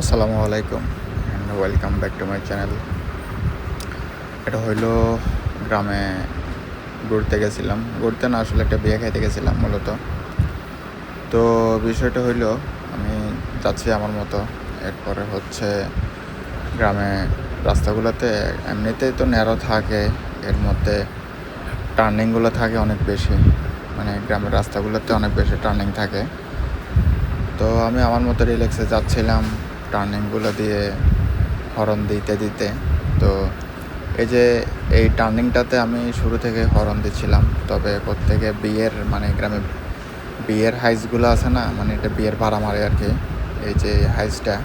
আসসালামু আলাইকুম and welcome back to my channel. এটা হইলো গ্রামে ঘুরতে গেছিলাম, ঘুরতে না আসলে একটা বিয়ে খাইতে গেছিলাম মূলত। তো বিষয়টা হইলো আমি যাচ্ছি আমার মতো, এরপরে হচ্ছে গ্রামে রাস্তাগুলোতে এমনিতেই তো ন্যারো থাকে, এর মধ্যে টার্নিংগুলো থাকে অনেক বেশি, মানে গ্রামের রাস্তাগুলোতে অনেক বেশি টার্নিং থাকে। তো আমি আমার মতো রিল্যাক্সে যাচ্ছিলাম টার্নিংগুলো দিয়ে হর্ন দিতে দিতে। তো এই টার্নিংটাতে আমি শুরু থেকে হর্ন দিচ্ছিলাম, তবে প্রত্যেকে মানে গ্রামে বিয়ের হাইসগুলো আছে না, মানে এটা বিয়ের ভাড়া মারে আর কি। এই যে হাইসটা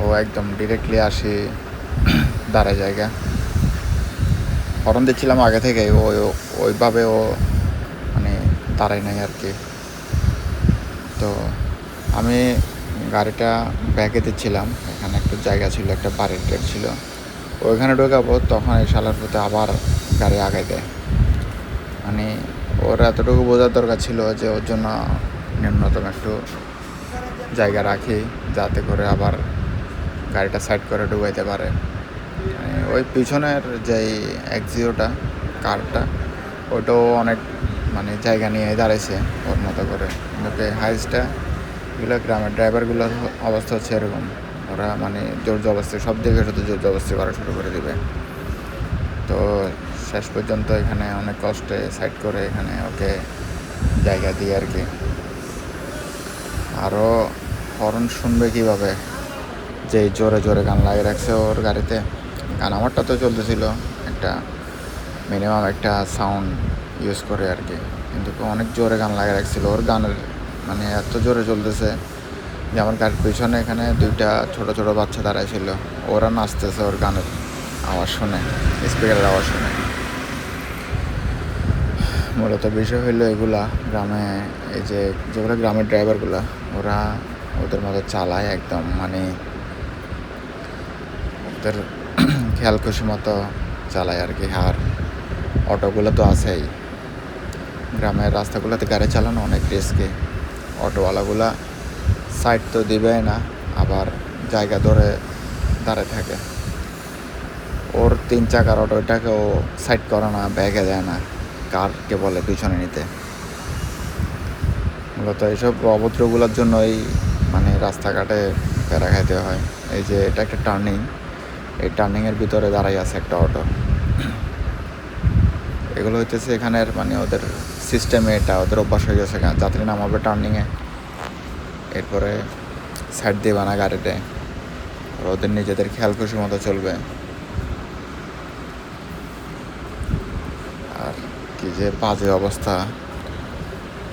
ও একদম ডিরেক্টলি আসি দাঁড়ায় জায়গা, হর্ন দিচ্ছিলাম আগে থেকেই, ওইভাবে ও মানে দাঁড়ায় নাই আর কি। তো আমি গাড়িটা ব্যাকে দিচ্ছিলাম, এখানে একটু জায়গা ছিল, একটা বাড়ির গেট ছিল, ওইখানে ঢোকাবো, তখন এই শালার পথে আবার গাড়ি আগায় দেয়। মানে ওর এতটুকু বোঝার দরকার ছিল যে ওর জন্য ন্যূনতম একটু জায়গা রাখি, যাতে করে আবার গাড়িটা সাইড করে ঢুকাইতে পারে। মানে ওই পিছনের যেই এক্সিওটা কারটা, ওটাও অনেক মানে জায়গা নিয়ে দাঁড়াইছে ওর মতো করে। কিন্তু হাইসটা এগুলো গ্রামের ড্রাইভারগুলোর অবস্থা হচ্ছে এরকম, ওরা মানে জোর জবরদস্তি সব দিকে শুধু জোর জবরদস্তি করা শুরু করে দেবে। তো শেষ পর্যন্ত এখানে অনেক কষ্টে সাইড করে এখানে ওকে জায়গা দিয়ে আর কি। আরও হর্ন শুনবে কীভাবে, যে জোরে জোরে গান লাগিয়ে রাখছে ওর গাড়িতে। গান আমারটা তো চলতেছিল একটা মিনিমাম একটা সাউন্ড ইউজ করে আর কি, কিন্তু অনেক জোরে গান লাগিয়ে রাখছিল। ওর গানের মানে এত জোরে চলতেছে যে আমার গাড়ির পিছনে এখানে দুইটা ছোট ছোট বাচ্চা দাঁড়ায় ছিল, ওরা নাচতেছে ওর গানের আওয়াজ শুনে, স্পিকারের আওয়াজ শুনে। মূলত বিষয় হইলো এগুলা গ্রামে, এই যেগুলো গ্রামের ড্রাইভারগুলা, ওরা ওদের মতো চালায় একদম, মানে ওদের খেয়াল খুশি মতো চালায় আর কি। আর অটোগুলো তো আছেই, গ্রামের রাস্তাগুলোতে গাড়ি চালানো অনেক রিস্কি। অটোওয়ালাগুলা সাইড তো দিবেই না, আবার জায়গা ধরে দাঁড়ায় থাকে। ওর 3 চাকার অটোটাকে ও সাইড করে না, ব্যাগে দেয় না, কারকে বলে পিছনে নিতে। মূলত এইসব অভদ্রগুলোর জন্যই মানে রাস্তাঘাটে প্যারা খাইতে হয়। এই যে এটা একটা টার্নিং, এই টার্নিংয়ের ভিতরে দাঁড়াই আছে একটা অটো। এগুলো হইতেছে এখানের মানে ওদের সিস্টেমে, এটা ওদের অভ্যাস হয়ে গেছে। যাত্রী নামাবে টার্নিংয়ে, এরপরে সাইড দেবে না গাড়িতে, ওদের নিজেদের খেয়াল খুশি মতো চলবে। আর কি যে বাজে অবস্থা,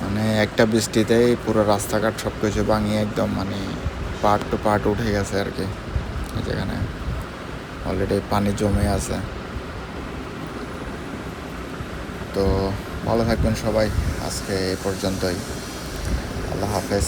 মানে একটা বৃষ্টিতেই পুরো রাস্তাঘাট সব কিছু ভাঙিয়ে একদম মানে পার্ট টু পার্ট উঠে গেছে আর কি। যেখানে অলরেডি পানি জমে আছে। তো ভালো থাকবেন সবাই, আজকে এই পর্যন্তই। আল্লাহ হাফেজ।